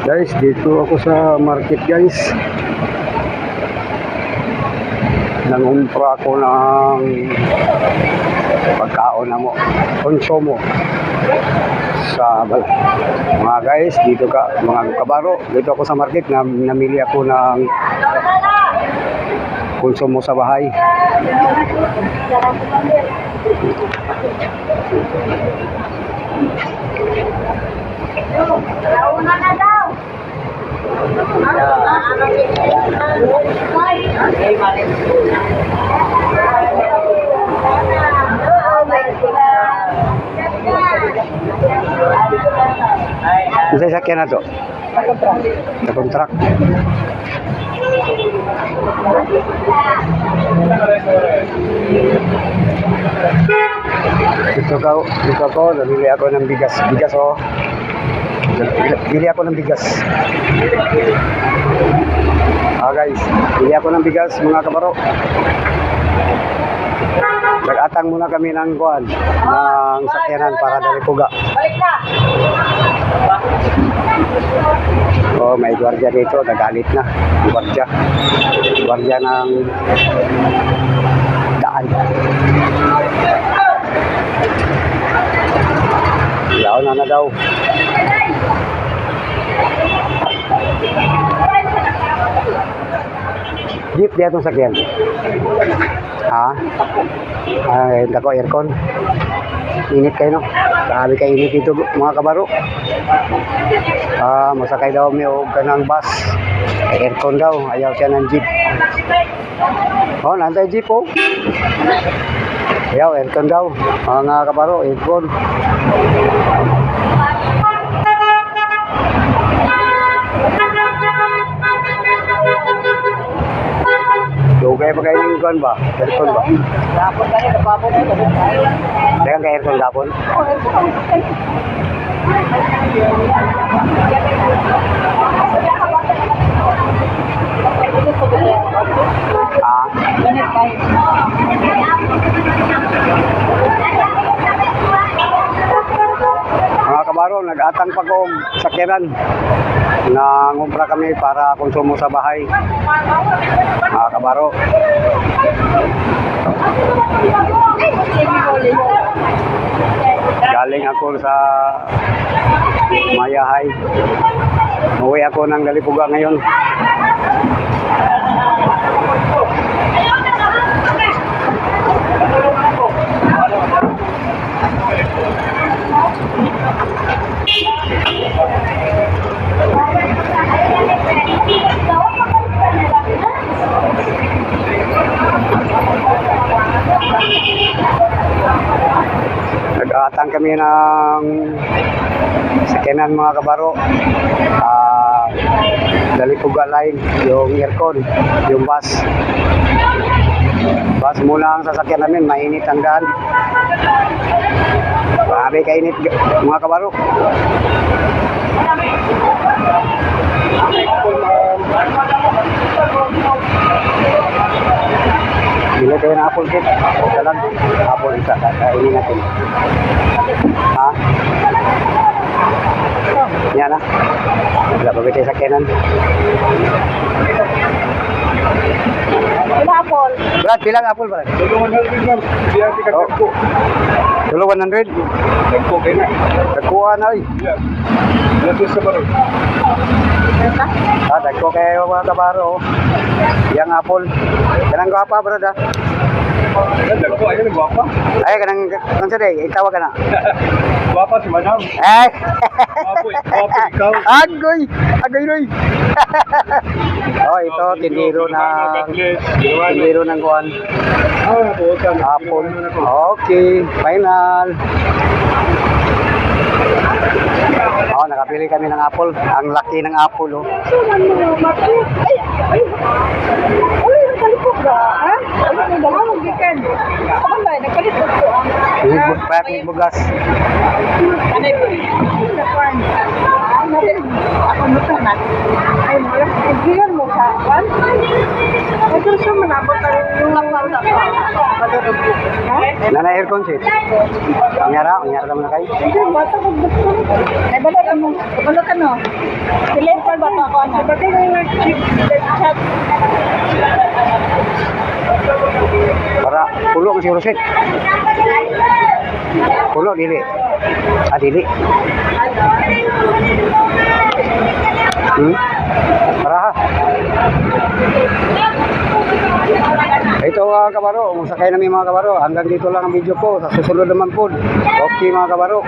Guys, dito ako sa market guys. Nangumpra ako ng pagkaon na mo, konsumo sa mga guys, dito ka mga kabaro, dito ako sa market na namili ako ng konsumo sa bahay. Bisa sakyan na to? Sa contract. Dito ko, nabili ako ng bigas. Bigas oh. Bili ako ng bigas. Guys, bili ako ng bigas mga kabaro. Nag-atang muna kami ng kuan, ng sakyanan para dali puga. Oh, may gwardiya dito, nagalit na. Gwardiya ng daan. Yaw na daw. Jeep dia itong sakyan. Hindi ko aircon. Init kayo no? Grabe ka init dito mga kabaro. Masakay daw may o kanang bus. Aircon daw. Ayaw siya ng jeep. Oh, nantay jeep oh. Ayaw, aircon daw. Mga kabaro, aircon. Dugay pa kayo yung aircon ba? Aircon ba? Dapon ka rin, napapon ka rin. Dagang ka aircon dapon? Mga kabaro, nag-atang pa kong sakyanan. Nangumpra kami para konsumo sa bahay. Mga kabaro. Galing ako sa Mayahay. Uwi ako ng Dalipuga ngayon. Nag-aatang kami ng sakyanan mga kabaro. Dalipuga line, yung aircon, yung bus. Bus muna ang sasakyan namin, mainit ang daan. Grabe kainit mga kabaro. Bila tayo ng apple cake. Isa lang. Apple isa. Kainin natin. Yan na. Wala pa tayo sakyanan. Ilang apple? Brad, pilang apple Brad? Tulungan 100 biar tiga teko. Tulo 100? Teko kena. Nakuha na eh. Ya. Nanti sebaru. Dagko kayo mga kabaro. Yang apple. Kanang guwapa Brad ah. Teko aja ni guapa. Ay, kanang saday, itawa ka na. Guapa si madam. Ay! Guapa ikaw. Agoy! Agoy Roy! Oh, ito, tindiro ng kuhan. Bukan. Apple. Okay, final. Oh, nakapili kami ng apple. Ang laki ng apple, oh. May bugas. Ay, mo lang. Igigan mo sa kwan. Ito siya man Nana aircon seat. Unyara naman na kayo. Ay, bala ka mo. Bala ka no. Silent pa ba ito ako? Bakit yung chat? Para pulo mo si Roset. Pulo, dili. Dili. Para ha. Ito mga kabaro, musakay namin mga kabaro. Hanggang dito lang ang video ko. Sa susunod naman po. Okay mga kabaro.